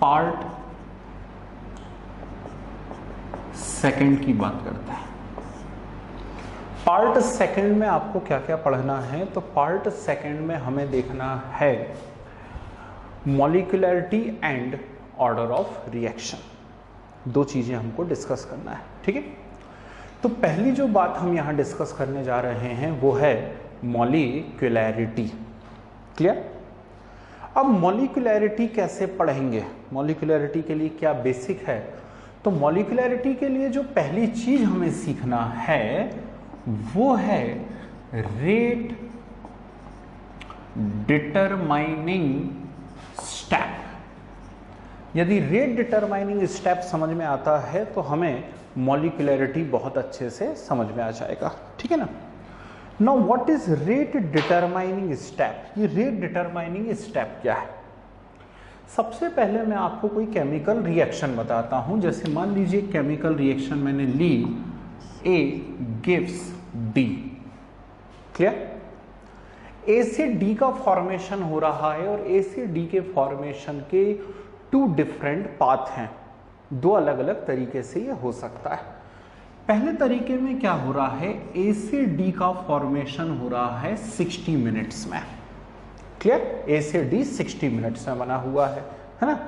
Part second की बात करते हैं। पार्ट सेकंड में आपको क्या क्या पढ़ना है, तो पार्ट सेकंड में हमें देखना है molecularity and order of reaction. दो चीजें हमको डिस्कस करना है, ठीक है। तो पहली जो बात हम यहां डिस्कस करने जा रहे हैं वो है मॉलिक्यूलरिटी। क्लियर। अब मॉलिक्यूलरिटी कैसे पढ़ेंगे, मॉलिक्यूलरिटी के लिए क्या बेसिक है, तो मॉलिक्यूलरिटी के लिए जो पहली चीज हमें सीखना है वो है रेट डिटरमाइनिंग स्टेप। यदि रेट डिटरमाइनिंग स्टेप समझ में आता है तो हमें मॉलिक्यूलरिटी बहुत अच्छे से समझ में आ जाएगा, ठीक है ना। Now what is rate determining step, ये रेट डिटरमाइनिंग स्टेप क्या है। सबसे पहले मैं आपको कोई केमिकल रिएक्शन बताता हूं, जैसे मान लीजिए केमिकल रिएक्शन मैंने ली, A gives D। Clear. A से D का फॉर्मेशन हो रहा है और A से D के फॉर्मेशन के टू डिफरेंट पाथ हैं, दो अलग अलग तरीके से ये हो सकता है। पहले तरीके में क्या हो रहा है, A से D का फॉर्मेशन हो रहा है 60 मिनट्स में। क्लियर। A से D 60 मिनट्स में बना हुआ है ना।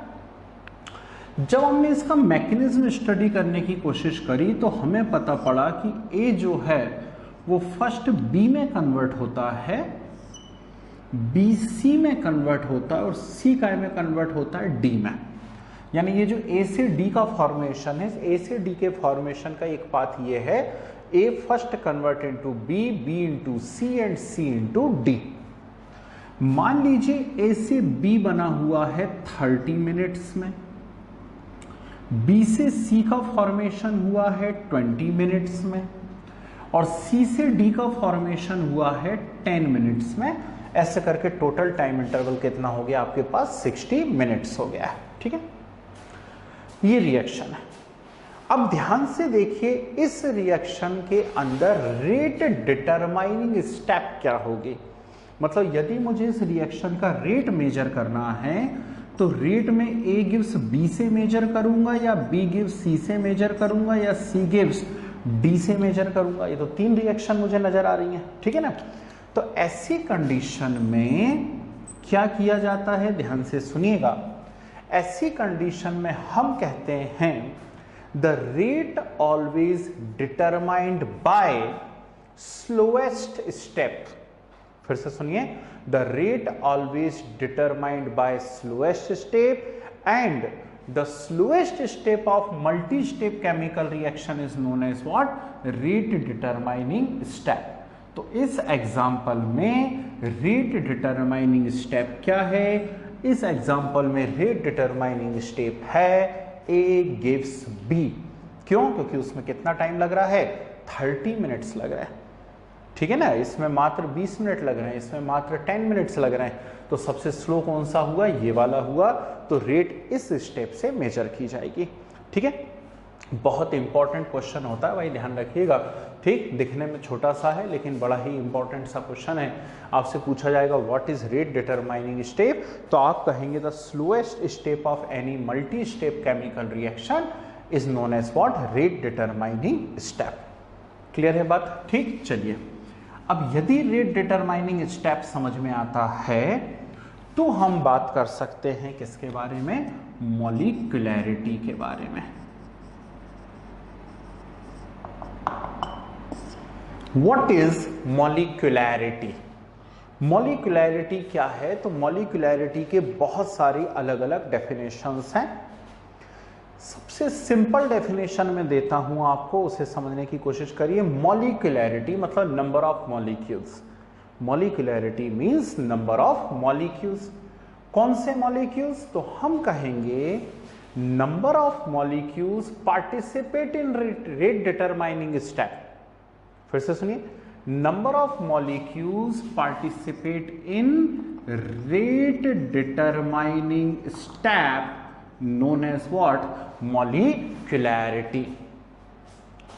जब हमने इसका मैकेनिज्म स्टडी करने की कोशिश करी तो हमें पता पड़ा कि A जो है वो फर्स्ट B में कन्वर्ट होता है, B C में कन्वर्ट होता है और C का में कन्वर्ट होता है D में। यानी ये जो A से D का फॉर्मेशन है, A से D के फॉर्मेशन का एक पाथ ये है, A first convert into B, B into C and C into D। मान लीजिए A से B बना हुआ है 30 मिनट्स में, B से C का फॉर्मेशन हुआ है 20 मिनट्स में और C से D का फॉर्मेशन हुआ है 10 मिनट्स में। ऐसे करके टोटल टाइम इंटरवल कितना हो गया आपके पास, 60 मिनट्स हो गया है, ठीक है। ये रिएक्शन है। अब ध्यान से देखिए इस रिएक्शन के अंदर रेट डिटरमाइनिंग स्टेप क्या होगी। मतलब यदि मुझे इस रिएक्शन का रेट मेजर करना है तो रेट में A गिव्स B से मेजर करूंगा या B गिव्स C से मेजर करूंगा या C गिव्स D से मेजर करूंगा। ये तो तीन रिएक्शन मुझे नजर आ रही हैं, ठीक है ना। तो ऐसी कंडीशन में क्या किया जाता है, ध्यान से सुनिएगा। ऐसी कंडीशन में हम कहते हैं the rate always determined by slowest step. फिर से सुनिए, the rate always determined by slowest step and the slowest step of multi step chemical reaction is known as what, rate determining step. तो इस example में rate determining step क्या है, इस example में रेट डिटरमाइनिंग स्टेप है A gives B। क्यों, क्योंकि उसमें कितना टाइम लग रहा है, 30 मिनट्स लग रहा है, ठीक है ना। इसमें मात्र 20 मिनट लग रहे हैं, इसमें मात्र 10 मिनट्स लग रहे हैं। तो सबसे स्लो कौन सा हुआ, ये वाला हुआ। तो रेट इस स्टेप से मेजर की जाएगी, ठीक है। बहुत इंपॉर्टेंट क्वेश्चन होता है भाई, ध्यान रखिएगा, ठीक। दिखने में छोटा सा है लेकिन बड़ा ही इंपॉर्टेंट सा क्वेश्चन है। आपसे पूछा जाएगा what is rate determining step, तो आप कहेंगे the slowest step of any multi step chemical reaction is known as what, rate determining step. Clear है बात, ठीक। चलिए, अब यदि रेट डिटरमाइनिंग स्टेप समझ में आता है तो हम बात कर सकते हैं किसके बारे में, मॉलिक्यूलरिटी के बारे में। What is molecularity? मॉलिक्यूलरिटी क्या है, तो मॉलिक्यूलरिटी के बहुत सारी अलग अलग डेफिनेशंस हैं। सबसे सिंपल डेफिनेशन में देता हूं आपको, उसे समझने की कोशिश करिए। मॉलिक्यूलरिटी मतलब number of molecules. Molecularity means number of molecules. कौन से मॉलिक्यूल्स, तो हम कहेंगे number of molecules participate in rate determining step. फिर से सुनिए, number of molecules participate in rate determining step known as what, molecularity.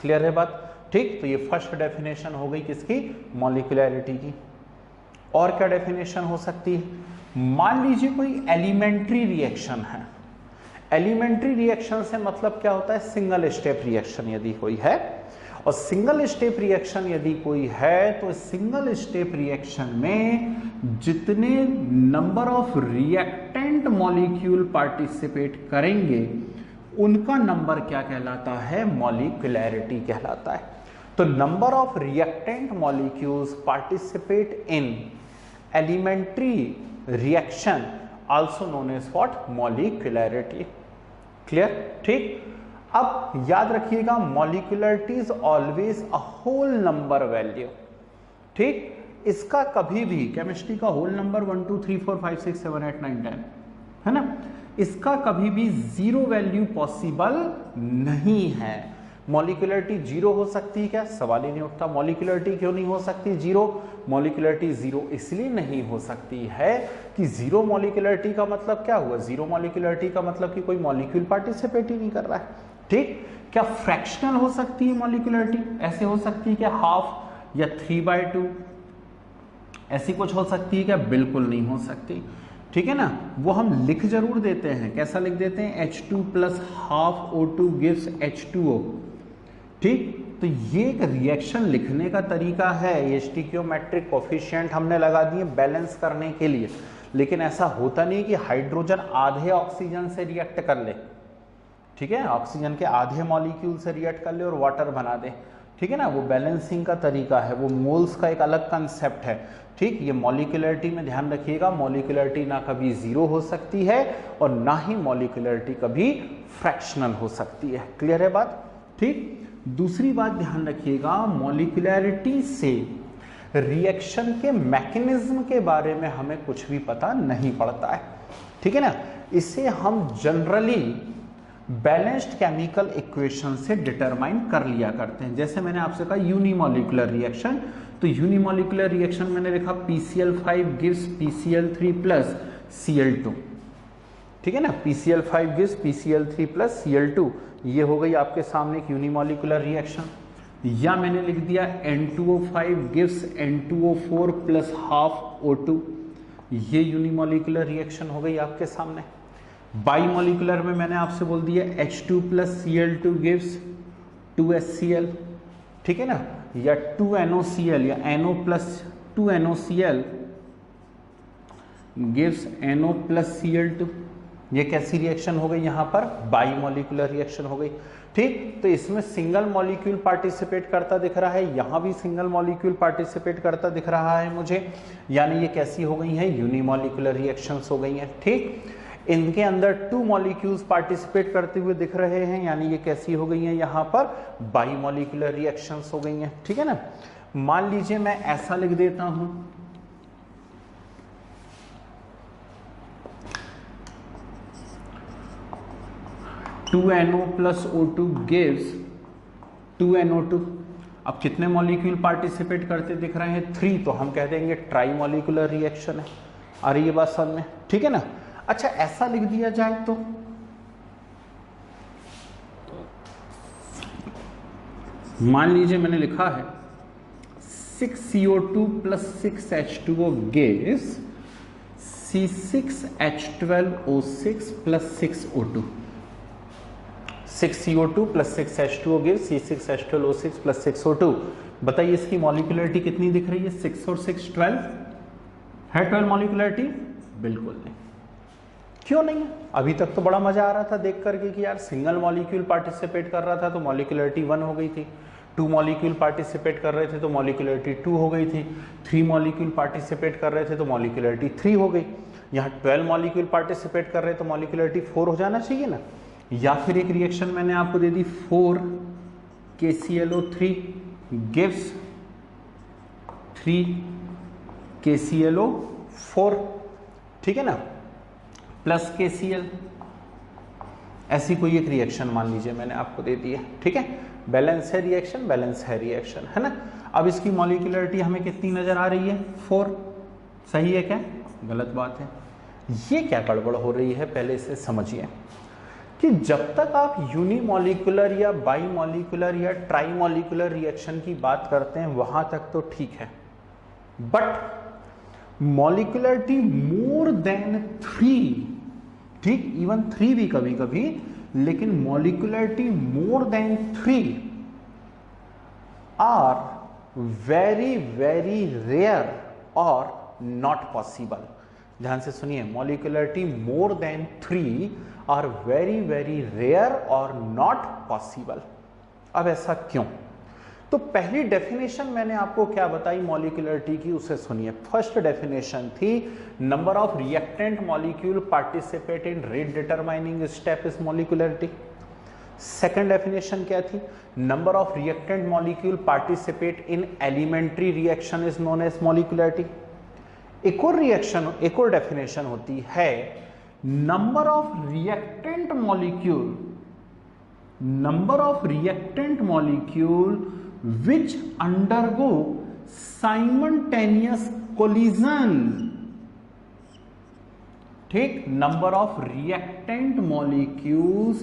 Clear है बात, ठीक। तो ये फर्स्ट डेफिनेशन हो गई किसकी, मॉलिक्यूलरिटी की। और क्या डेफिनेशन हो सकती है, मान लीजिए कोई एलिमेंट्री रिएक्शन है। एलिमेंट्री रिएक्शन से मतलब क्या होता है, सिंगल स्टेप रिएक्शन यदि कोई है, और सिंगल स्टेप रिएक्शन यदि कोई है तो सिंगल स्टेप रिएक्शन में जितने number of reactant molecule participate करेंगे उनका नंबर क्या कहलाता है, मॉलिक्यूलैरिटी कहलाता है। तो number of reactant molecules participate in elementary reaction also known as what, molecularity. Clear, ठीक। अब याद रखिएगा molecularity is always a whole number value, ठीक। इसका कभी भी केमिस्ट्री का होल नंबर 1 2 3 4 5 6 7 8 9 10 है ना, इसका कभी भी जीरो वैल्यू पॉसिबल नहीं है। मॉलिक्यूलरिटी जीरो हो सकती है क्या, सवाल ही नहीं उठता। मॉलिक्यूलरिटी क्यों नहीं हो सकती जीरो, मॉलिक्यूलरिटी जीरो इसलिए नहीं हो सकती है कि जीरो मॉलिक्यूलरिटी का मतलब क्या हुआ, जीरो मॉलिक्यूलरिटी का मतलब कि कोई मॉलिक्यूल पार्टिसिपेट ही नहीं कर रहा है, ठीक। क्या फ्रैक्शनल हो सकती है मॉलिक्यूलरिटी, ऐसे हो सकती है क्या हाफ या 3/2, ऐसी कुछ हो सकती है क्या, बिल्कुल नहीं हो सकती, ठीक है ना। वो हम लिख जरूर देते हैं, कैसा लिख देते हैं, H2 plus half O2 gives H2O, ठीक। तो ये एक रिएक्शन लिखने का तरीका है, ये स्टिकियोमेट्रिक कोफिशिएंट हमने लगा दिए बैलेंस करने के लिए, लेकिन ऐसा होता नहीं कि हाइड्रोजन आधे ऑक्सीजन से रिएक्ट कर ले, ठीक है, ऑक्सीजन के आधे मॉलिक्यूल से रिएक्ट कर ले और वाटर बना दे, ठीक है ना। वो बैलेंसिंग का तरीका है, वो मोल्स का एक अलग कंसेप्ट है, ठीक। ये मॉलिक्यूलरिटी में ध्यान रखिएगा, मॉलिक्यूलरिटी ना कभी जीरो हो सकती है और ना ही मॉलिक्यूलरिटी कभी फ्रैक्शनल हो सकती है। क्लियर है बात, ठीक। दूसरी बात ध्यान रखिएगा, मॉलिक्यूलरिटी से रिएक्शन के मैकेनिज्म के बारे में हमें कुछ भी पता नहीं पड़ता है, ठीक है ना। इसे हम जनरली बैलेंस्ड केमिकल इक्वेशन से डिटरमाइन कर लिया करते हैं। जैसे मैंने आपसे कहा यूनिमॉलिक्यूलर रिएक्शन, तो यूनिमॉलिक्यूलर रिएक्शन मैंने लिखा PCl5 gives PCl3 plus Cl2, ठीक है ना, PCl5 gives PCl3 plus Cl2, ये हो गई आपके सामने एक यूनिमॉलिक्यूलर रिएक्शन। या मैंने लिख दिया N2O5 gives N2O4 plus half O2, ये यूनिमॉलिक्यूलर रिएक्शन हो गई आपके सामने। बाईमॉलिक्यूलर में मैंने आपसे बोल दिया H2 plus Cl2 gives 2HCl, ठीक है ना, या 2NOCl या NO plus 2NOCl gives NO plus Cl2, ये कैसी रिएक्शन हो गई, यहाँ पर बाईमॉलिक्यूलर रिएक्शन हो गई, ठीक। तो इसमें सिंगल मॉलिक्यूल पार्टिसिपेट करता दिख रहा है, यहाँ भी सिंगल मॉलिक्यूल पार्टिसिपेट करता दिख रहा है मुझे, यानी ये कैसी हो गई है, यूनिमॉलिक्यूलर रिएक्शंस हो गई हैं, ठीक। इनके अंदर 2 मॉलिक्यूल्स पार्टिसिपेट करते हुए दिख रहे हैं, यानी ये कैसी हो गई हैं, यहाँ पर बाईमॉलिक्यूलर रिएक्शंस हो गई हैं, ठीक है ना। मान लीजिए मैं ऐसा लिख देता हूं, NO plus O2 gives 2NO2। अब कितने मॉलिक्यूल पार्टिसिपेट करते दिख रहे हैं, 3, तो हम कह देंगे ट्राई मॉलिक्यूलर रिएक्शन है। आ रही है बात समझ में, ठीक है ना। अच्छा ऐसा लिख दिया जाए तो मान लीजिए मैंने लिखा है 6CO2 plus 6H2O gives C6H12O6 plus 6O2, 6CO2 plus 6H2O gives C6H12O6 plus 6O2। बताइए इसकी मॉलिक्यूलरिटी कितनी दिख रही है, 6 और 6 12 है, 12 मॉलिक्यूलरिटी, बिल्कुल नहीं। क्यों नहीं है, अभी तक तो बड़ा मजा आ रहा था देख करके कि यार सिंगल मॉलिक्यूल पार्टिसिपेट कर रहा था तो मॉलिक्यूलरिटी 1 हो गई थी, 2 मॉलिक्यूल पार्टिसिपेट कर रहे थे तो मॉलिक्यूलरिटी 2 हो गई थी, 3 मॉलिक्यूल पार्टिसिपेट कर रहे थे तो मॉलिक्यूलरिटी 3 हो गई, यहाँ 12 मॉलिक्यूल पार्टिसिपेट कर रहे तो मॉलिक्यूलरिटी 4 हो जाना चाहिए ना। या फिर एक रिएक्शन मैंने आपको दे दी 4 KClO3 गिव्स 3 KClO4, ठीक है ना, प्लस KCl, ऐसी कोई एक रिएक्शन मान लीजिए मैंने आपको दे दी है, ठीक है। बैलेंस है रिएक्शन, बैलेंस है रिएक्शन, है ना। अब इसकी मॉलिक्यूलरिटी हमें कितनी नजर आ रही है, 4, सही है क्या, गलत बात है। ये क्या गड़बड़ हो रही है, पहले इसे समझिए कि जब तक आप यूनिमॉलिक्यूलर या बाईमॉलिक्यूलर या ट्राईमॉलिक्यूलर रिएक्शन की बात करते हैं वहां तक तो ठीक है, बट मॉलिक्यूलरिटी मोर देन 3, ठीक, इवन 3 भी कभी कभी, लेकिन molecularity more than 3 are very very rare और नॉट पॉसिबल। ध्यान से सुनिए, molecularity more than 3 are very very rare और नॉट पॉसिबल। अब ऐसा क्यों? तो पहली डेफिनेशन मैंने आपको क्या बताई मॉलिक्यूलरिटी की, उसे सुनिए। फर्स्ट डेफिनेशन थी number of reactant molecule participate in rate determining step is molecularity. Second definition क्या थी? Number of reactant molecule participate in elementary reaction is known as molecularity. एक और डेफिनेशन होती है number of reactant molecule which undergo simultaneous collision। ठीक, number of reactant molecules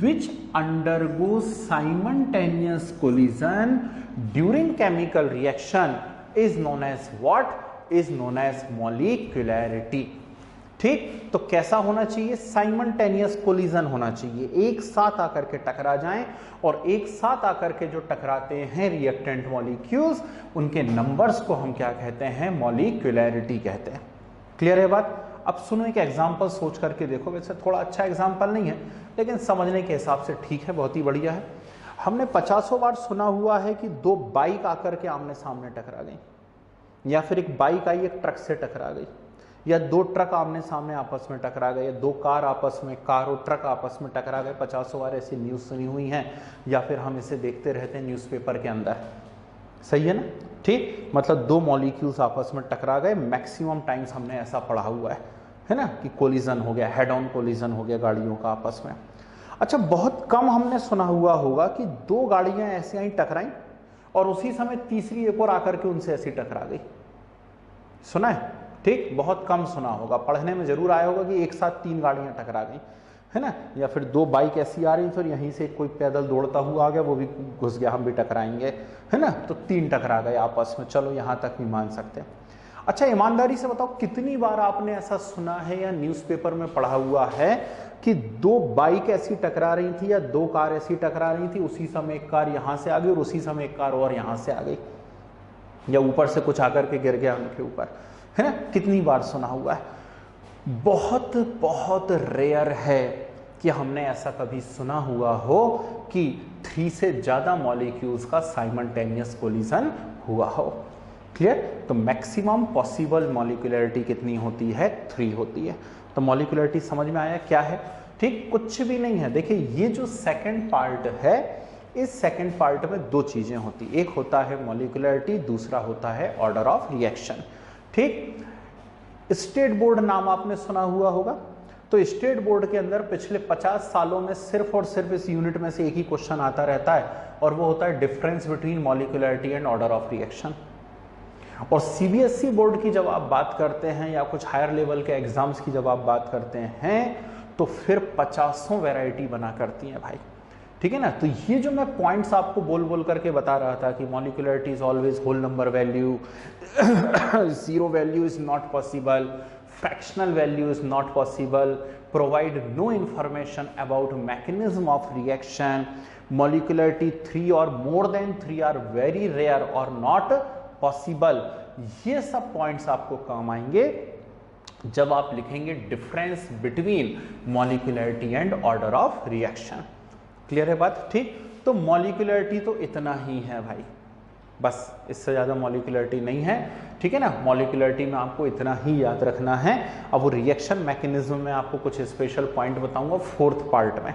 which undergo simultaneous collision during chemical reaction is known as what? Is known as molecularity। ठीक, तो कैसा होना चाहिए? साइमल्टेनियस कोलिजन होना चाहिए, एक साथ आकर के टकरा जाएं, और एक साथ आकर के जो टकराते हैं रिएक्टेंट मॉलिक्यूल्स, उनके नंबर्स को हम क्या कहते हैं? मॉलिक्यूलरिटी कहते हैं। क्लियर है बात? अब सुनो, एक एग्जांपल सोच करके देखो। वैसे थोड़ा अच्छा एग्जांपल नहीं है, लेकिन समझने के हिसाब से ठीक है, बहुत ही बढ़िया है। हमने 50 बार सुना हुआ है कि दो बाइक आकर के आमने सामने टकरा गई, या फिर एक बाइक आई एक ट्रक से टकरा गई, या दो ट्रक आमने सामने आपस में टकरा गए, या दो कार आपस में, कार और ट्रक आपस में टकरा गए। 50 बार ऐसी न्यूज़ सुनी हुई हैं, या फिर हम इसे देखते रहते हैं न्यूज़पेपर के अंदर। सही है ना? ठीक, मतलब दो मॉलिक्यूल्स आपस में टकरा गए। मैक्सिमम टाइम्स हमने ऐसा पढ़ा हुआ है ना, कि कोलिजन हो गया, हेड ऑन कोलिजन हो गया गाड़ियों का आपस में। अच्छा, बहुत कम हमने सुना हुआ होगा कि दो गाड़ियां ऐसे आई टकराई और उसी समय तीसरी एक और आकर के उनसे ऐसी टकरा गई। सुना है? ठीक, बहुत कम सुना होगा, पढ़ने में जरूर आया होगा कि एक साथ 3 गाड़ियां टकरा गई, है ना, या फिर 2 बाइक ऐसी आ रही थी और यहीं से कोई पैदल दौड़ता हुआ आ गया, वो भी घुस गया, हम भी टकराएंगे, है ना, तो 3 टकरा गए आपस में। चलो यहां तक भी मान सकते हैं। अच्छा, ईमानदारी से बताओ, कितनी बार आपने ऐसा सुना है या न्यूज़पेपर में पढ़ा हुआ है कि 2 बाइक ऐसी टकरा रही थी या 2 कार ऐसी टकरा रही थी, उसी समय एक कार यहां से आ गई और उसी समय एक कार और यहां से आ गई, या ऊपर से कुछ आकर के गिर गया उनके ऊपर, है ना? कितनी बार सुना हुआ है? बहुत बहुत रेयर है कि हमने ऐसा कभी सुना हुआ हो कि 3 से ज्यादा मॉलिक्यूल्स का साइमल्टेनियस कोलिजन हुआ हो। क्लियर? तो मैक्सिमम पॉसिबल मॉलिक्यूलरिटी कितनी होती है? 3 होती है। तो मॉलिक्यूलरिटी समझ में आया क्या है? ठीक, कुछ भी नहीं है। देखिए, ये जो सेकंड पार्ट है, इस सेकंड पार्ट में 2 चीजें होती, एक होता है मॉलिक्यूलरिटी, दूसरा होता है ऑर्डर ऑफ रिएक्शन। ठीक, स्टेट बोर्ड नाम आपने सुना हुआ होगा। तो स्टेट बोर्ड के अंदर पिछले 50 सालों में सिर्फ और सिर्फ इस यूनिट में से एक ही क्वेश्चन आता रहता है, और वो होता है difference between molecularity and order of reaction. और सीबीएसई बोर्ड की जब आप बात करते हैं, या कुछ हायर लेवल के एग्जाम्स की जब आप बात करते हैं, तो फिर 50 वैरायटी बना करती हैं भाई। ठीक है ना? तो ये जो मैं पॉइंट्स आपको बोल बोल करके बता रहा था कि molecularity is always whole number value, zero value is not possible, fractional value is not possible, provide no information about mechanism of reaction, molecularity 3 और more than 3 are very rare और नॉट पॉसिबल, ये सब points आपको काम आएंगे जब आप लिखेंगे difference between molecularity and order of reaction. Clear है बात? ठीक, तो मॉलिक्यूलरिटी तो इतना ही है भाई, बस इससे ज़्यादा मॉलिक्यूलरिटी नहीं है। ठीक है ना? मॉलिक्यूलरिटी में आपको इतना ही याद रखना है। अब वो रिएक्शन मैकेनिज्म में आपको कुछ स्पेशल पॉइंट बताऊंगा 4th पार्ट में।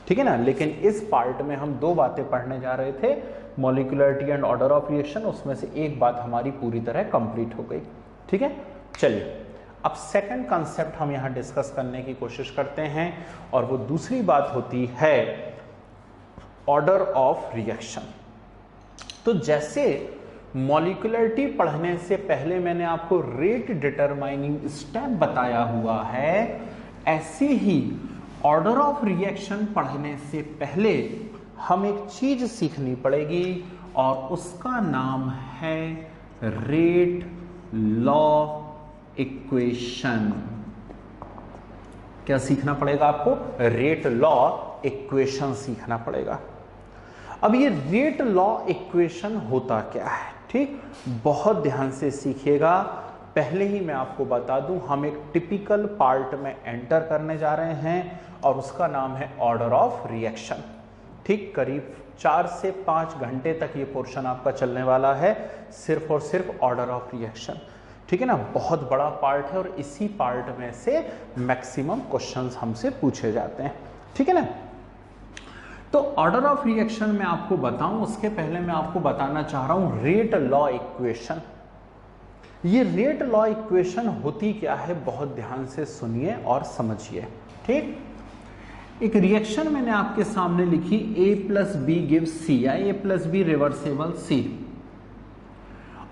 ठीक है ना? लेकिन इस पार्ट में हम 2 बातें पढ़ने जा रहे थे, molecularity and order of reaction, उसमें से एक बात हमारी पूरी तरह कंप्लीट हो गई। ठीक है, चलिए अब सेकंड कंसेप्ट हम यहाँ डिस्कस करने की कोशिश करते हैं, और वो दूसरी बात होती है ऑर्डर ऑफ रिएक्शन। तो जैसे मॉलिक्यूलरिटी पढ़ने से पहले मैंने आपको रेट डिटरमाइनिंग स्टेप बताया हुआ है, ऐसे ही ऑर्डर ऑफ रिएक्शन पढ़ने से पहले हम एक चीज सीखनी पड़ेगी, और उसका नाम है रेट लॉ इक्वेशन। क्या सीखना पड़ेगा आपको? रेट लॉ इक्वेशन सीखना पड़ेगा। अब ये रेट लॉ इक्वेशन होता क्या है, ठीक, बहुत ध्यान से सीखिएगा। पहले ही मैं आपको बता दूं, हम एक टिपिकल पार्ट में एंटर करने जा रहे हैं और उसका नाम है ऑर्डर ऑफ रिएक्शन। ठीक, करीब 4 से 5 घंटे तक ये पोर्शन आपका चलने वाला है, सिर्फ और सिर्फ ऑर्डर ऑफ रिएक्शन। ठीक है ना, बहुत बड़ा पार्ट है और इसी पार्ट में से मैक्सिमम क्वेश्चंस हमसे पूछे जाते हैं। ठीक है ना, तो ऑर्डर ऑफ रिएक्शन में आपको बताऊं, उसके पहले मैं आपको बताना चाह रहा हूं रेट लॉ इक्वेशन। ये रेट लॉ इक्वेशन होती क्या है, बहुत ध्यान से सुनिए और समझिए। ठीक, एक रिएक्शन मैंने आपके सामने लिखी, A plus B gives C या A plus B reversible C,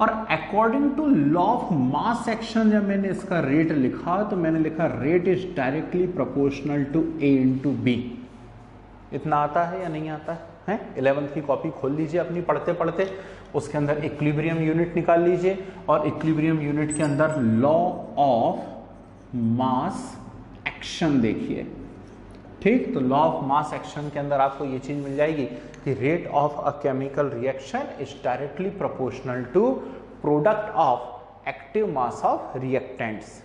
और according to law of mass action जब मैंने इसका रेट लिखा तो मैंने लिखा rate is directly proportional to A into B. इतना आता है या नहीं आता है? 11th की कॉपी खोल लीजिए अपनी, पढ़ते पढ़ते उसके अंदर इक्विलिब्रियम यूनिट निकाल लीजिए और इक्विलिब्रियम यूनिट के अंदर लॉ ऑफ मास एक्शन देखिए। ठीक, तो लॉ ऑफ मास एक्शन के अंदर आपको ये चीज मिल जाएगी कि rate of a chemical reaction is directly proportional to product of active mass of reactants.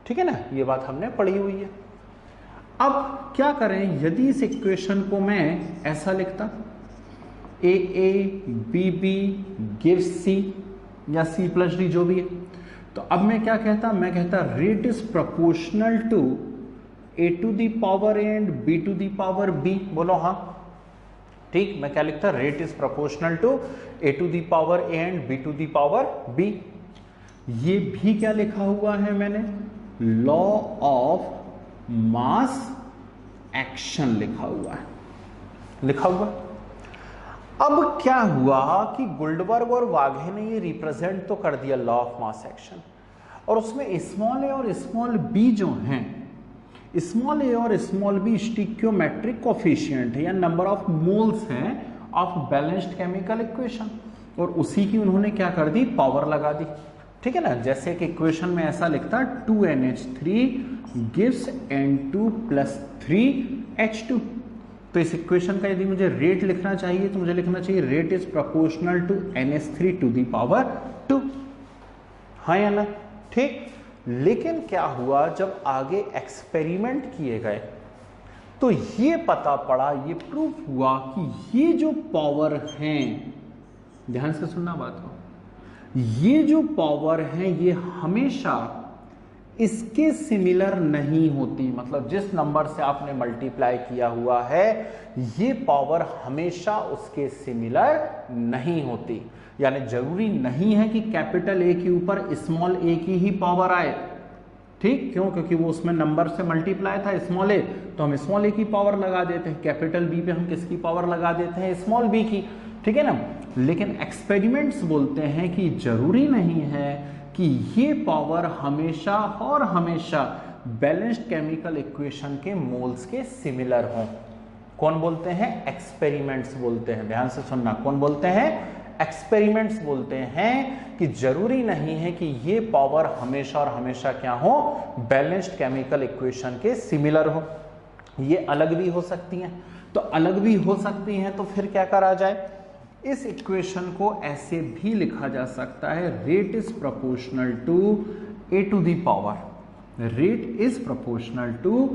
ठीक है ना, ये बात हमने पढ़ी हुई है। अब क्या करें, यदि इस इक्वेशन को मैं ऐसा लिखता, AA BB गिव्स C या C प्लस D जो भी है, तो अब मैं क्या कहता, मैं कहता rate is proportional to A to the power A and B to the power B। बोलो हाँ। ठीक, मैं क्या लिखता, rate is proportional to A to the power A and B to the power B। ये भी क्या लिखा हुआ है मैंने, लॉ ऑफ मास एक्शन लिखा हुआ है, लिखा हुआ। अब क्या हुआ कि गुल्डबर्ग और वाघे ने ये रिप्रेजेंट तो कर दिया लॉ ऑफ मास एक्शन, और उसमें स्मॉल ए और स्मॉल बी जो हैं, स्मॉल ए और स्मॉल बी स्टिक्योमेट्रिक कोफिशिएंट है या नंबर ऑफ मोल्स हैं ऑफ बैलेंस्ड केमिकल इक्वेशन, और उसी की उन्होंने क्या कर दी, पावर लगा दी। ठीक है ना, जैसे कि इक्वेशन में ऐसा लिखता 2NH3 gives N2 plus 3H2। तो इस इक्वेशन का यदि मुझे रेट लिखना चाहिए तो मुझे लिखना चाहिए rate is proportional to NH3 to the power 2। हाँ या ना? ठीक, लेकिन क्या हुआ, जब आगे एक्सपेरिमेंट किए गए तो ये पता पड़ा, ये प्रूफ हुआ कि ये जो पावर हैं, ध्यान से सुनना बात को, ये जो पावर है ये हमेशा इसके सिमिलर नहीं होती। मतलब जिस नंबर से आपने मल्टीप्लाई किया हुआ है ये पावर हमेशा उसके सिमिलर नहीं होती। यानी जरूरी नहीं है कि कैपिटल ए के ऊपर स्मॉल ए की ही पावर आए। ठीक, क्यों? क्योंकि वो उसमें नंबर से मल्टीप्लाई था स्मॉल ए, तो हम स्मॉल ए की पावर लगा देते हैं। कैपिटल बी पे हम किसकी पावर लगा देते हैं, स्मॉल बी की। ठीक है ना, लेकिन एक्सपेरिमेंट्स बोलते हैं कि जरूरी नहीं है कि ये पावर हमेशा और हमेशा बैलेंस्ड केमिकल इक्वेशन के मोल्स के सिमिलर हों। कौन बोलते हैं? एक्सपेरिमेंट्स बोलते हैं। ध्यान से सुनना, कौन बोलते हैं? एक्सपेरिमेंट्स बोलते हैं कि जरूरी नहीं है कि ये पावर हमेशा और हमेशा क्या हो, बैलेंस्ड केमिकल इक्वेशन के सिमिलर हो। ये अलग भी हो सकती हैं। तो अलग भी हो सकती हैं तो फिर क्या करा जाए, इस इक्वेशन को ऐसे भी लिखा जा सकता है, rate is proportional to A to the power, rate is proportional to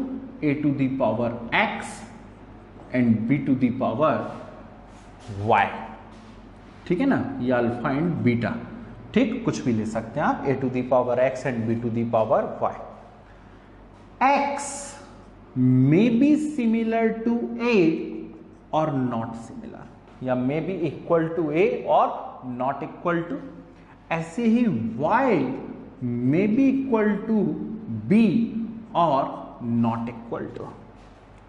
A to the power x and B to the power y. ठीक है ना, ये अल्फा एंड बीटा। ठीक, कुछ भी ले सकते हैं आप, a to the power x and B to the power y. X may be similar to a और नॉट सिमिलर, या may be equal to a और नॉट इक्वल टू। ऐसे ही y may be equal to b और not equal to.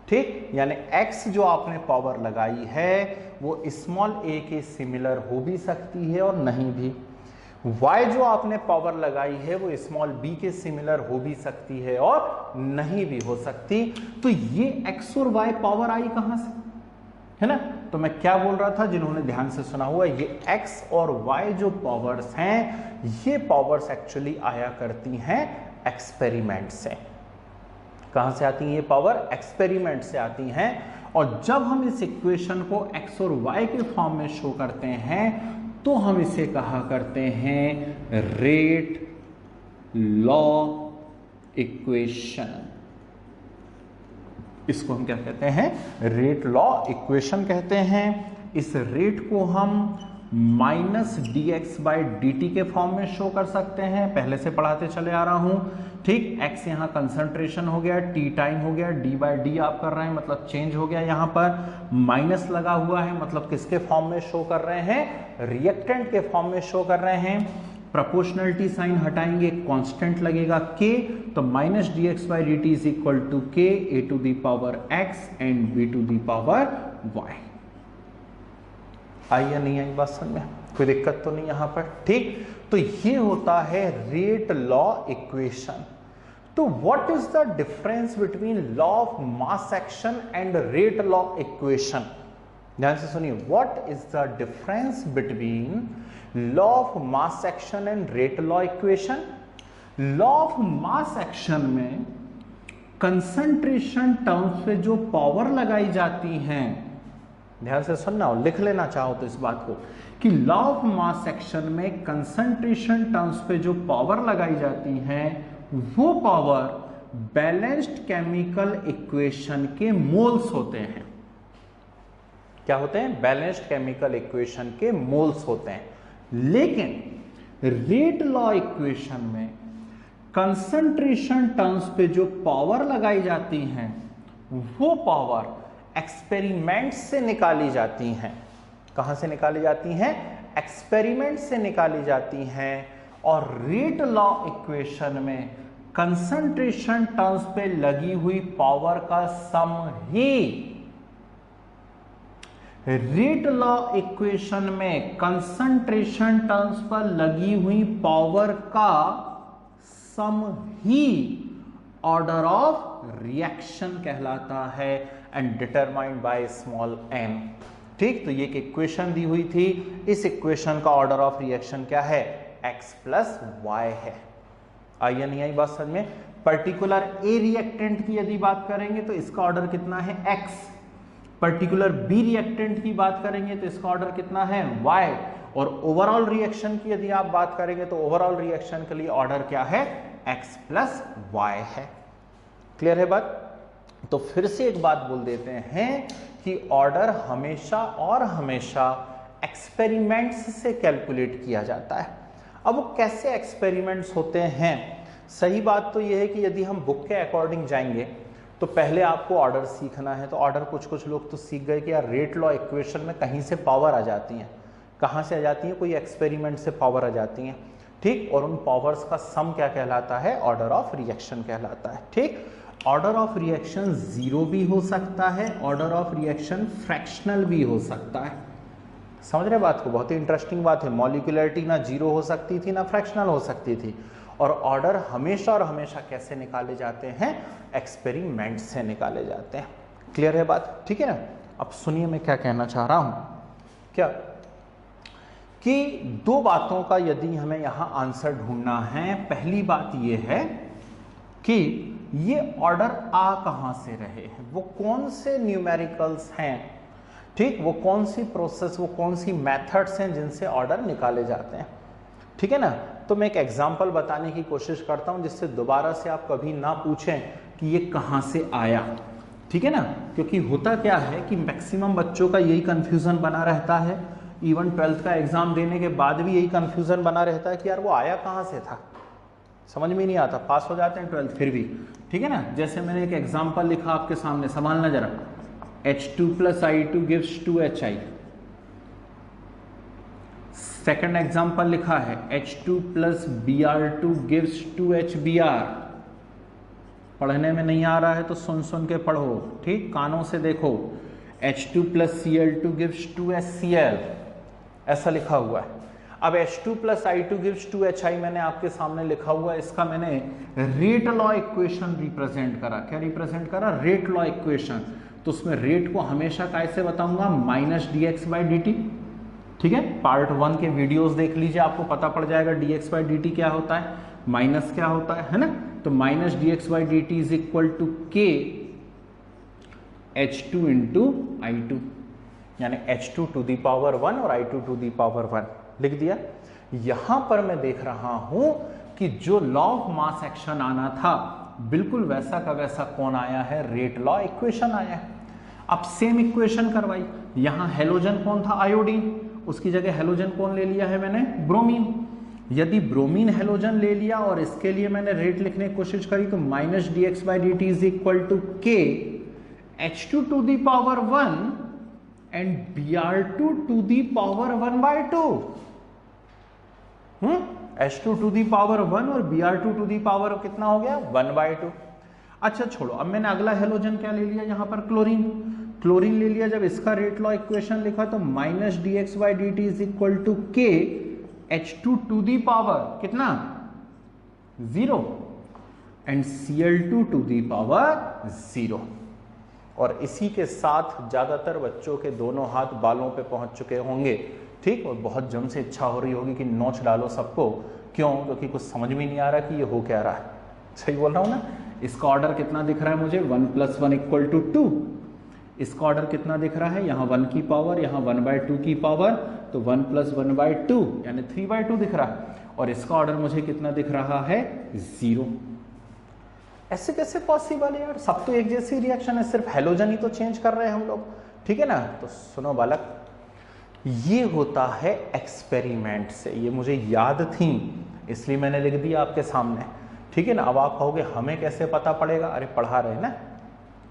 ठीक, यानी x जो आपने पावर लगाई है वो स्मॉल a के सिमिलर हो भी सकती है और नहीं भी। y जो आपने पावर लगाई है वो स्मॉल b के सिमिलर हो भी सकती है और नहीं भी हो सकती। तो ये x और y पावर आई कहां से, है ना? तो मैं क्या बोल रहा था, जिन्होंने ध्यान से सुना हुआ, ये x और y जो पावर्स हैं ये पावर्स एक्चुअली आया करती हैं एक्सपेरिमेंट से। कहां से आती है ये पावर? एक्सपेरिमेंट से आती हैं। और जब हम इस इक्वेशन को x और y के फॉर्म में शो करते हैं तो हम इसे कहा करते हैं रेट लॉ इक्वेशन। इसको हम क्या कहते हैं? रेट लॉ इक्वेशन कहते हैं। इस रेट को हम माइनस dx/dt के फॉर्म में शो कर सकते हैं, पहले से पढ़ाते चले आ रहा हूं। ठीक, x यहां कंसंट्रेशन हो गया, t टाइम हो गया, d/d आप कर रहे हैं मतलब चेंज हो गया। यहां पर माइनस लगा हुआ है मतलब किसके फॉर्म में शो कर रहे हैं? रिएक्टेंट के फॉर्म में शो कर रहे हैं। प्रोपोर्शनलिटी साइन हटाएंगे, कांस्टेंट लगेगा k, तो minus dx/dt is equal to k a⁴x and b⁴y। आई या नहीं आई बात समझ में? कोई दिक्कत तो नहीं यहां पर? ठीक, तो ये होता है रेट लॉ इक्वेशन। तो what is the difference between law of mass action and rate law equation? ध्यान से सुनिए, what is the difference between law of mass action and rate law equation? Law of mass action में concentration terms पे जो power लगाई जाती हैं, ध्यान से सुनना और लिख लेना चाहो तो इस बात को, कि लॉ ऑफ मास एक्शन में कंसंट्रेशन टर्म्स पे जो पावर लगाई जाती हैं वो पावर बैलेंस्ड केमिकल इक्वेशन के मोल्स होते हैं। क्या होते हैं? बैलेंस्ड केमिकल इक्वेशन के मोल्स होते हैं। लेकिन रेट लॉ इक्वेशन में कंसंट्रेशन टर्म्स पे जो पावर लगाई जाती हैं वो पावर एक्सपेरिमेंट से निकाली जाती हैं। कहां से निकाली जाती हैं? एक्सपेरिमेंट से निकाली जाती हैं। और रेट लॉ इक्वेशन में कंसंट्रेशन टर्म्स पे लगी हुई पावर का सम ही, रेट लॉ इक्वेशन में कंसंट्रेशन टर्म्स पर लगी हुई पावर का सम ही ऑर्डर ऑफ रिएक्शन कहलाता है and determined by small n। ठीक, तो ये एक इक्वेशन दी हुई थी, इस इक्वेशन का ऑर्डर ऑफ रिएक्शन क्या है? x प्लस वाई है। आई या नहीं आई बात समझ में? पर्टिकुलर ए रिएक्टेंट की यदि बात करेंगे तो इसका ऑर्डर कितना है? x। पर्टिकुलर बी रिएक्टेंट की बात करेंगे तो इसका ऑर्डर कितना है? y। और ओवरऑल रिएक्शन की यदि आप बात करेंगे तो ओवरऑल रिएक्शन के लिए ऑर्डर क्या है? x प्लस वाई है। क्लियर है बात? तो फिर से एक बात बोल देते हैं कि ऑर्डर हमेशा और हमेशा एक्सपेरिमेंट्स से कैलकुलेट किया जाता है। अब वो कैसे एक्सपेरिमेंट्स होते हैं? सही बात तो यह है कि यदि हम बुक के अकॉर्डिंग जाएंगे तो पहले आपको ऑर्डर सीखना है। तो ऑर्डर कुछ लोग तो सीख गए कि यार रेट लॉ इक्वेशन में कहीं से पावर आ जाती है। कहाँ से आ जाती है? कोई एक्सपेरिमेंट से पावर आ जाती है। ठीक, और उन पावर्स का सम क्या कहलाता है? ऑर्डर ऑफ रिएक्शन कहलाता है। ठीक, ऑर्डर ऑफ रिएक्शन जीरो भी हो सकता है, ऑर्डर ऑफ रिएक्शन फ्रैक्शनल भी हो सकता है। समझ रहे बात को? बहुत ही इंटरेस्टिंग बात है। मॉलिक्यूलरिटी ना जीरो हो सकती थी ना फ्रैक्शनल हो सकती थी। और ऑर्डर हमेशा और हमेशा कैसे निकाले जाते हैं? एक्सपेरिमेंट से निकाले जाते हैं। क्लियर है बात? ठीक है ना? अब सुनिए मैं क्या कहना चाह रहा हूं। क्या कि दो बातों का यदि हमें यहां आंसर ढूंढना है। पहली बात यह है कि ये ऑर्डर आ कहां से रहे हैं, वो कौन से न्यूमेरिकल्स हैं। ठीक, वो कौन सी प्रोसेस, वो कौन सी मेथड्स हैं जिनसे ऑर्डर निकाले जाते हैं। ठीक है ना? तो मैं एक एग्जांपल बताने की कोशिश करता हूं जिससे दोबारा से आप कभी ना पूछें कि ये कहां से आया। ठीक है ना? क्योंकि होता क्या है कि मैक्सिमम बच्चों का यही कंफ्यूजन बना रहता है। इवन 12th का एग्जाम देने के बाद भी यही कंफ्यूजन बना रहता है कि यार वो आया कहां से था, समझ में नहीं आता। पास हो जाते हैं 12th फिर भी। ठीक है ना? जैसे मैंने एक एग्जांपल लिखा आपके सामने, संभालना जरा। H2 plus I2 gives 2HI। Second example लिखा है H2 plus Br2 gives 2HBr। पढ़ने में नहीं आ रहा है तो सुन सुन के पढ़ो। ठीक, कानों से देखो। H2 plus Cl2 gives 2HCl, ऐसा लिखा हुआ है। अब H2 plus I2 gives 2HI मैंने आपके सामने लिखा हुआ है। इसका मैंने रेट लॉ इक्वेशन रिप्रेजेंट करा। क्या रिप्रेजेंट करा? Rate law equation. तो उसमें रेट को हमेशा कैसे बताऊंगा? Minus dx/dt। ठीक है, पार्ट 1 के वीडियोस देख लीजिए, आपको पता पड़ जाएगा dx/dt क्या होता है, माइनस क्या होता है ना। तो minus d x by d t is equal to k H2 into I2, यानी H2 टू दी पावर 1 और I2 टू दी पावर 1 लिख दिया। यहां पर मैं देख रहा हूं कि जो लॉ ऑफ मास एक्शन आना था बिल्कुल वैसा का वैसा कौन आया है, रेट लॉ इक्वेशन आया है। अब सेम इक्वेशन करवाई, यहां हेलोजन कौन था, आयोडीन, उसकी जगह हेलोजन कौन ले लिया है मैंने, ब्रोमीन। यदि ब्रोमीन हेलोजन ले लिया और इसके लिए मैंने रेट लिखने की कोशिश करी तो minus d x by d t is equal to k H2 to the power 1 and Br2 to the power 1/2। H2 to the power 1 और Br2 टू दी पावर कितना हो गया, 1/2। अच्छा छोड़ो, अब मैंने अगला हेलोजन क्या ले लिया, यहां पर क्लोरीन। क्लोरीन ले लिया, जब इसका रेट लॉ इक्वेशन लिखा तो minus d x by d t is equal to k H2 to the power कितना, 0 and Cl2 to the power 0। और इसी के साथ ज्यादातर बच्चों के दोनों हाथ बालों पे पहुंच चुके होंगे, ठीक, और बहुत जम से इच्छा हो रही होगी कि नोच डालो सबको। क्यों, क्योंकि कुछ समझ में नहीं आ रहा कि ये हो क्या रहा है। सही बोल रहा हूं ना। इसका ऑर्डर कितना दिख रहा है मुझे, 1 + 1 = 2। इसका ऑर्डर कितना दिख रहा है, यहाँ 1 की पावर, यहाँ 1/2 की पावर, तो 1 + 1/2 यानी 3/2 दिख रहा है। और इसका ऑर्डर मुझे कितना दिख रहा है, 0। ऐसे कैसे पॉसिबल है यार, सब तो एक जैसी रिएक्शन है, सिर्फ हेलोजन ही तो चेंज कर रहे हैं हम लोग, ठीक है ना। तो सुनो बालक, ये होता है एक्सपेरिमेंट से, ये मुझे याद थी इसलिए मैंने लिख दिया आपके सामने, ठीक है ना। अब आप कहोगे हमें कैसे पता पड़ेगा, अरे पढ़ा रहे ना,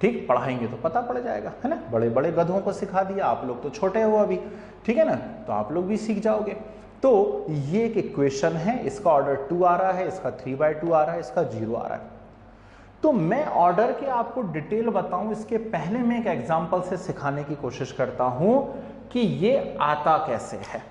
ठीक, पढ़ाएंगे तो पता पड़ जाएगा, है ना। बड़े बड़े गधों को सिखा दिया, आप लोग तो छोटे हो अभी, ठीक है ना, तो आप लोग भी सीख जाओगे। तो ये एक इक्वेशन है, इसका ऑर्डर 2 आ रहा है, इसका 3/2 आ रहा है, इसका 0 आ रहा है। तो मैं ऑर्डर के आपको डिटेल बताऊं इसके पहले मैं एक एग्जांपल से सिखाने की कोशिश करता हूं कि ये आता कैसे है,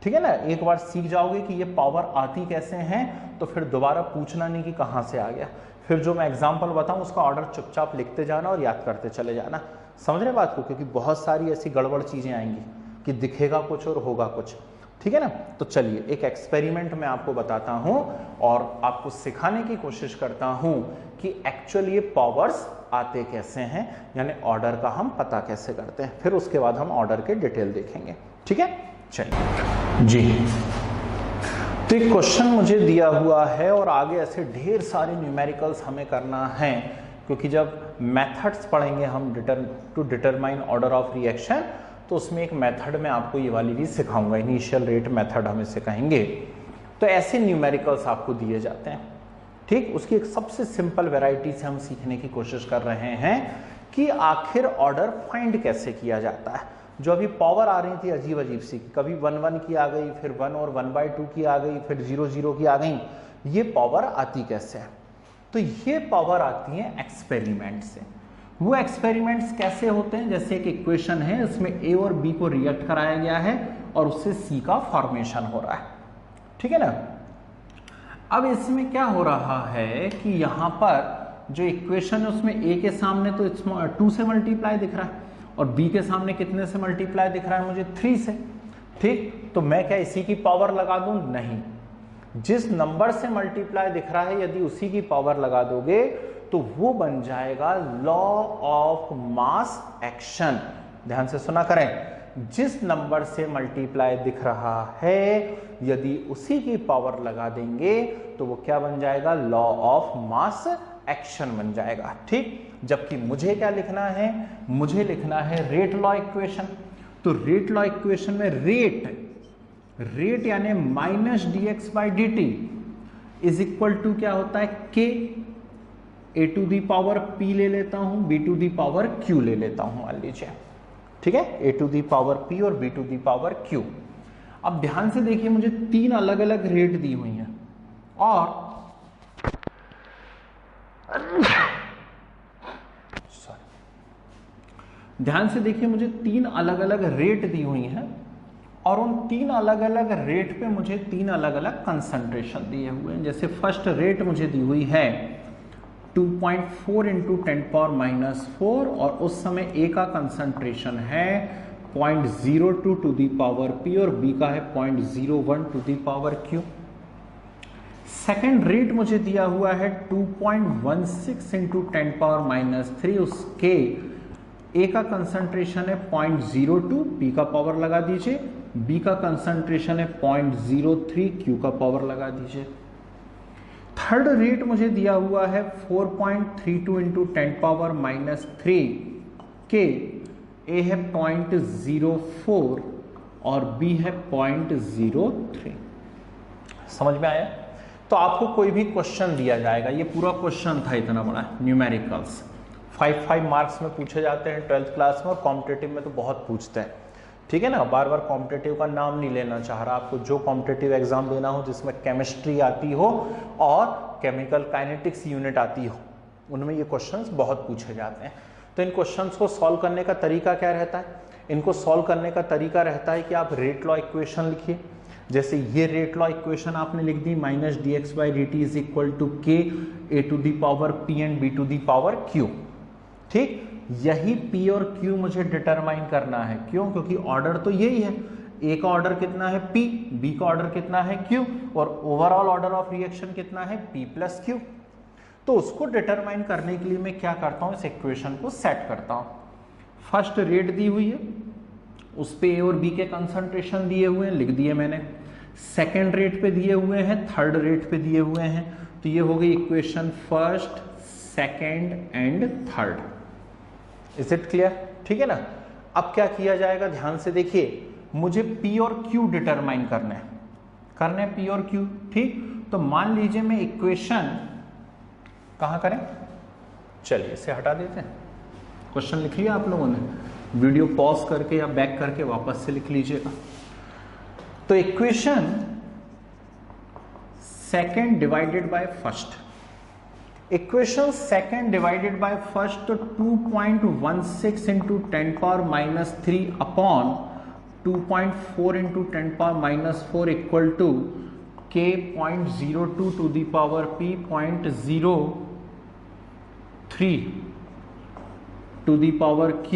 ठीक है ना। एक बार सीख जाओगे कि ये पावर आती कैसे हैं तो फिर दोबारा पूछना नहीं कि कहां से आ गया। फिर जो मैं एग्जांपल बताऊं उसका ऑर्डर चुपचाप लिखते जाना और याद करते चले जाना, समझ रहे बात को, क्योंकि बहुत सारी ऐसी गड़बड़ चीजें आएंगी कि दिखेगा कुछ और होगा कुछ, ठीक है ना। तो चलिए एक एक्सपेरिमेंट मैं आपको बताता हूं और आपको सिखाने की कोशिश करता हूं कि एक्चुअली ये पावर्स आते कैसे हैं, यानी ऑर्डर का हम पता कैसे करते हैं। फिर उसके बाद हम ऑर्डर के डिटेल देखेंगे, ठीक है। चलिए जी, तो एक क्वेश्चन मुझे दिया हुआ है और आगे ऐसे ढेर सारे न्यूमेरिकल्स हमें करना है, क्योंकि जब मेथड्स पढ़ेंगे हम to determine order of reaction, तो उसमें एक मेथड में आपको ये वाली भी सिखाऊंगा, इनिशियल रेट मेथड हम इसे कहेंगे। तो ऐसे न्यूमेरिकल्स आपको दिए जाते हैं, ठीक। उसकी एक सबसे सिंपल वैरायटी से हम सीखने की कोशिश कर रहे हैं कि आखिर ऑर्डर फाइंड कैसे किया जाता है। जो अभी पावर आ रही थी अजीब अजीब सी, कभी 1/1 की आ गई, फिर 1 और 1/2 की आ गई, फिर 0/0 की आ गई, ये पावर आती कैसे है। तो ये पावर आती है एक्सपेरिमेंट से। वो एक्सपेरिमेंट्स कैसे होते हैं, जैसे एक इक्वेशन है, इसमें ए और बी को रिएक्ट कराया गया है और उससे सी का फॉर्मेशन हो रहा है, ठीक है ना। अब इसमें क्या हो रहा है कि यहां पर जो इक्वेशन है उसमें ए के सामने तो 2 से मल्टीप्लाई दिख रहा है और बी के सामने कितने से मल्टीप्लाई दिख रहा है मुझे, 3 से, ठीक। तो मैं क्या इसी की पावर लगा दूं, नहीं, जिस नंबर से मल्टीप्लाई दिख रहा है यदि उसी की पावर लगा दोगे तो वो बन जाएगा लॉ ऑफ मास एक्शन। ध्यान से सुना करें, जिस नंबर से मल्टीप्लाई दिख रहा है यदि उसी की पावर लगा देंगे तो वो क्या बन जाएगा, लॉ ऑफ मास एक्शन बन जाएगा, ठीक। जबकि मुझे क्या लिखना है, मुझे लिखना है रेट लॉ इक्वेशन। तो रेट लॉ इक्वेशन में रेट यानी minus d x by d t is equal to क्या होता है, k A to the power p ले लेता हूं, B to the power q ले लेता हूं, मान लीजिए, ठीक है, A to the power p और B to the power q. अब ध्यान से देखिए, मुझे 3 अलग अलग रेट दी हुई हैं और ध्यान से देखिए मुझे 3 अलग अलग रेट दी हुई हैं और उन 3 अलग अलग रेट पे मुझे 3 अलग अलग कंसंट्रेशन दिए हुए हैं। जैसे फर्स्ट रेट मुझे दी हुई है 2.4 इंटू 10⁻⁻⁴ और उस समय ए का कंसंट्रेशन है 0.02 टू दी पावर पी और बी का है 0.01 to the power q. Second rate मुझे दिया हुआ है 2.16 इंटू 10⁻³ उसके ए का कंसंट्रेशन है 0.02, पी का पावर लगा दीजिए, बी का कंसंट्रेशन है 0.03, क्यू का पावर लगा दीजिए। थर्ड रेट मुझे दिया हुआ है 4.32 इंटू 10⁻³ के ए है 0.04 और बी है 0.03। समझ में आया? तो आपको कोई भी क्वेश्चन दिया जाएगा, ये पूरा क्वेश्चन था इतना बड़ा न्यूमेरिकल्स, 5 मार्क्स में पूछे जाते हैं 12th क्लास में, और कॉम्पिटेटिव में तो बहुत पूछते हैं, ठीक है ना। बार बार कॉम्पिटेटिव का नाम नहीं लेना चाह रहा, आपको जो कॉम्पिटेटिव एग्जाम देना हो जिसमें केमिस्ट्री आती हो और केमिकल काइनेटिक्स यूनिट आती हो, उनमें ये क्वेश्चंस बहुत पूछे जाते हैं। तो इन क्वेश्चंस को सॉल्व करने का तरीका क्या रहता है? इनको सॉल्व करने का तरीका रहता है कि आप रेट लॉ इक्वेशन लिखिए। जैसे ये रेट लॉ इक्वेशन आपने लिख दी, -dx/dt is equal to k a⁻p and b⁻q। ठीक, यही p और q मुझे डिटरमाइन करना है। क्यों? क्योंकि ऑर्डर तो यही है, a का ऑर्डर कितना है p, b का ऑर्डर कितना है q, और ओवरऑल ऑर्डर ऑफ रिएक्शन कितना है p + q। तो उसको डिटरमाइन करने के लिए मैं क्या करता हूं, इस इक्वेशन को सेट करता हूं। फर्स्ट रेट दी हुई है, उस पे ए और बी के कंसंट्रेशन दिए हुए हैं, लिख दिए मैंने। सेकेंड रेट पे दिए हुए हैं, थर्ड रेट पे दिए हुए हैं, तो ये हो गई equation first, second and third. Is it clear? ठीक है ना। अब क्या किया जाएगा, ध्यान से देखिए, मुझे पी और क्यू डिटरमाइन करने हैं पी और क्यू। ठीक, तो मान लीजिए मैं इक्वेशन कहां करें, चलिए इसे हटा देते हैं। क्वेश्चन लिख लिया आप लोगों ने, वीडियो पॉज करके या बैक करके वापस से लिख लीजिएगा। तो equation second divided by first, equation second divided by first, तो 2.16 into 10⁻³ upon 2.4 into 10⁻⁴ equal to k 0.02 to the power p 0.03 to the power q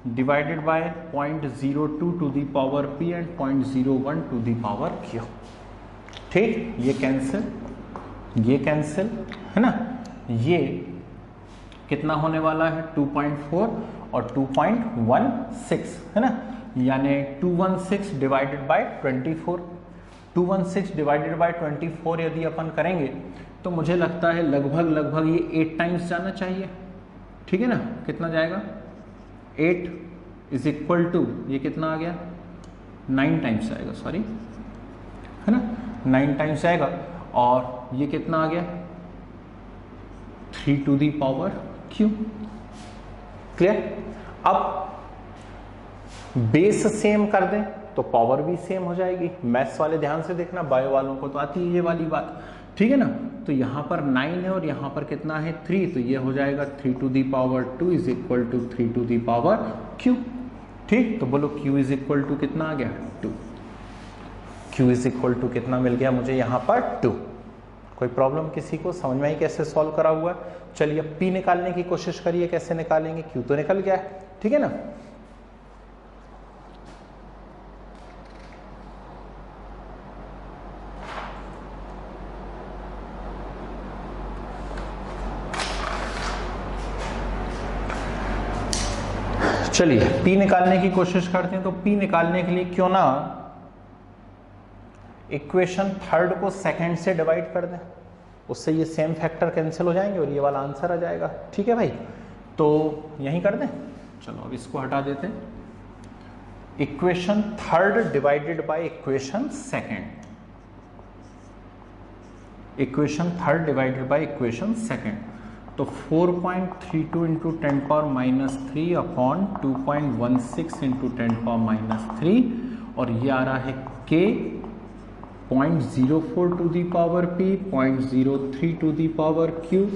divided by 0.02 to the power p and 0.01 to the power q। ठीक, ये cancel है ना, ये कितना होने वाला है 2.4 और 2.16 है ना, यानी 216 डिवाइडेड बाय 24। 216 डिवाइडेड बाय 24 यदि अपन करेंगे तो मुझे लगता है लगभग ये 8 टाइम्स जाना चाहिए। ठीक है ना, कितना जाएगा, 8 इज इक्वल टू, ये कितना आ गया, 9 टाइम्स आएगा, सॉरी है ना, 9 टाइम्स आएगा, और ये कितना आ गया 3 to the power q। Clear? अब बेस सेम कर दें तो पावर भी सेम हो जाएगी। मैथ्स वाले ध्यान से देखना, बायो वालों को तो आती है ये वाली बात, ठीक है ना। तो यहां पर 9 है और यहां पर कितना है 3, तो ये हो जाएगा 3 to the power 2 is equal to 3 to the power q। ठीक, तो बोलो q इज इक्वल टू कितना आ गया 2। q इज इक्वल टू कितना मिल गया मुझे यहाँ पर 2। कोई प्रॉब्लम किसी को, समझ में आई कैसे सॉल्व करा हुआ है? चलिए अब p निकालने की कोशिश करिए, कैसे निकालेंगे, q तो निकल गया है, ठीक है ना। चलिए p निकालने की कोशिश करते हैं। तो p निकालने के लिए क्यों ना इक्वेशन थर्ड को सेकंड से डिवाइड कर दें, उससे ये सेम फैक्टर कैंसिल हो जाएंगे और ये वाला आंसर आ जाएगा। ठीक है भाई, तो यहीं कर दें। चलो अब इसको हटा देते हैं। Equation third divided by equation second, equation third divided by equation second, तो 4.32 इंटू 10⁻³ अपॉन 2.16 इंटू 10⁻³ और ये आ रहा है k 0.04 to the power p, 0.03 to the power q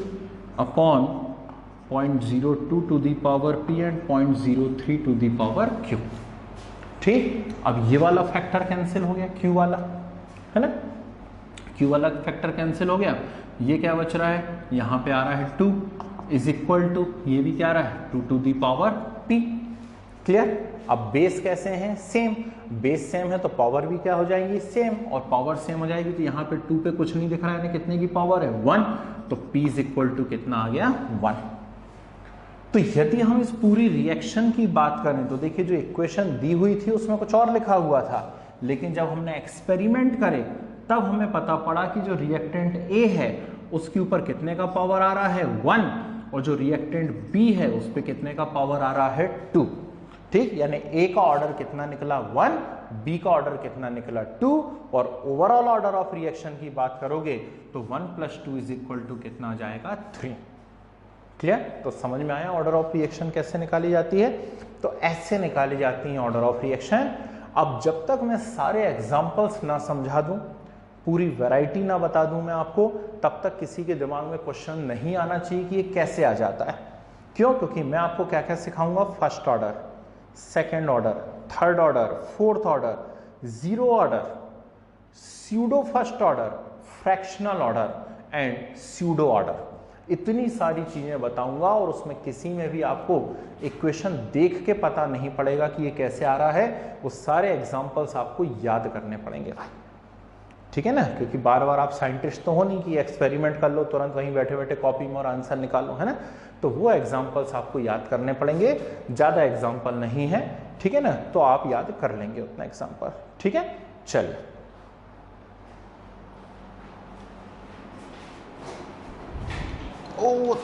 upon 0.02 to the power p and 0.03 to the power q। ठीक, अब ये वाला factor cancel हो गया, q वाला है ना, q वाला फैक्टर कैंसिल हो गया। ये क्या बच रहा है, यहाँ पे आ रहा है 2 इज इक्वल टू, ये भी क्या आ रहा है 2 to the power p। Clear? अब बेस कैसे हैं? सेम। बेस सेम है तो पावर भी क्या हो जाएगी? सेम। और पावर सेम हो जाएगी तो यहाँ पे 2 पे कुछ नहीं दिख रहा है, यानी कितने की पावर है? 1। तो P इज इक्वल टू कितना आ गया? 1। तो यदि हम इस पूरी रिएक्शन की बात करें तो देखिए जो इक्वेशन दी हुई थी उसमें कुछ और लिखा हुआ था, लेकिन जब हमने एक्सपेरिमेंट करे तब हमें पता पड़ा कि जो रिएक्टेंट A है उसके ऊपर कितने का पावर आ रहा है? 1। और जो रिएक्टेंट B है उस पर कितने का पावर आ रहा है? 2। ठीक, यानी A का ऑर्डर कितना निकला? 1, B का ऑर्डर कितना निकला? 2, और ओवरऑल ऑर्डर ऑफ रिएक्शन की बात करोगे तो 1 + 2 इज इक्वल टू कितना आ जाएगा? 3। क्लियर? तो समझ में आया ऑर्डर ऑफ रिएक्शन कैसे निकाली जाती है? तो ऐसे निकाली जाती है ऑर्डर ऑफ रिएक्शन। अब जब तक मैं सारे एग्जांपल्स ना समझा दूं, पूरी वैरायटी ना बता दूं मैं आपको, तब तक किसी के दिमाग में क्वेश्चन नहीं आना चाहिए कि ये कैसे आ जाता है। क्यों? क्योंकि मैं आपको क्या क्या सिखाऊंगा? First order, second order, third order, fourth order, zero order, pseudo first order, fractional order and pseudo order. इतनी सारी चीजें बताऊंगा और उसमें किसी में भी आपको इक्वेशन देख के पता नहीं पड़ेगा कि ये कैसे आ रहा है। वो सारे एग्जांपल्स आपको याद करने पड़ेंगे, ठीक है ना? क्योंकि बार बार आप साइंटिस्ट तो हो नहीं कि एक्सपेरिमेंट कर लो तुरंत वहीं बैठे बैठे कॉपी में और आंसर निकालो, है ना? तो वो एग्जांपल्स आपको याद करने पड़ेंगे। ज्यादा एग्जांपल नहीं है, ठीक है ना? तो आप याद कर लेंगे उतना एग्जांपल, ठीक है? चलिए, ओ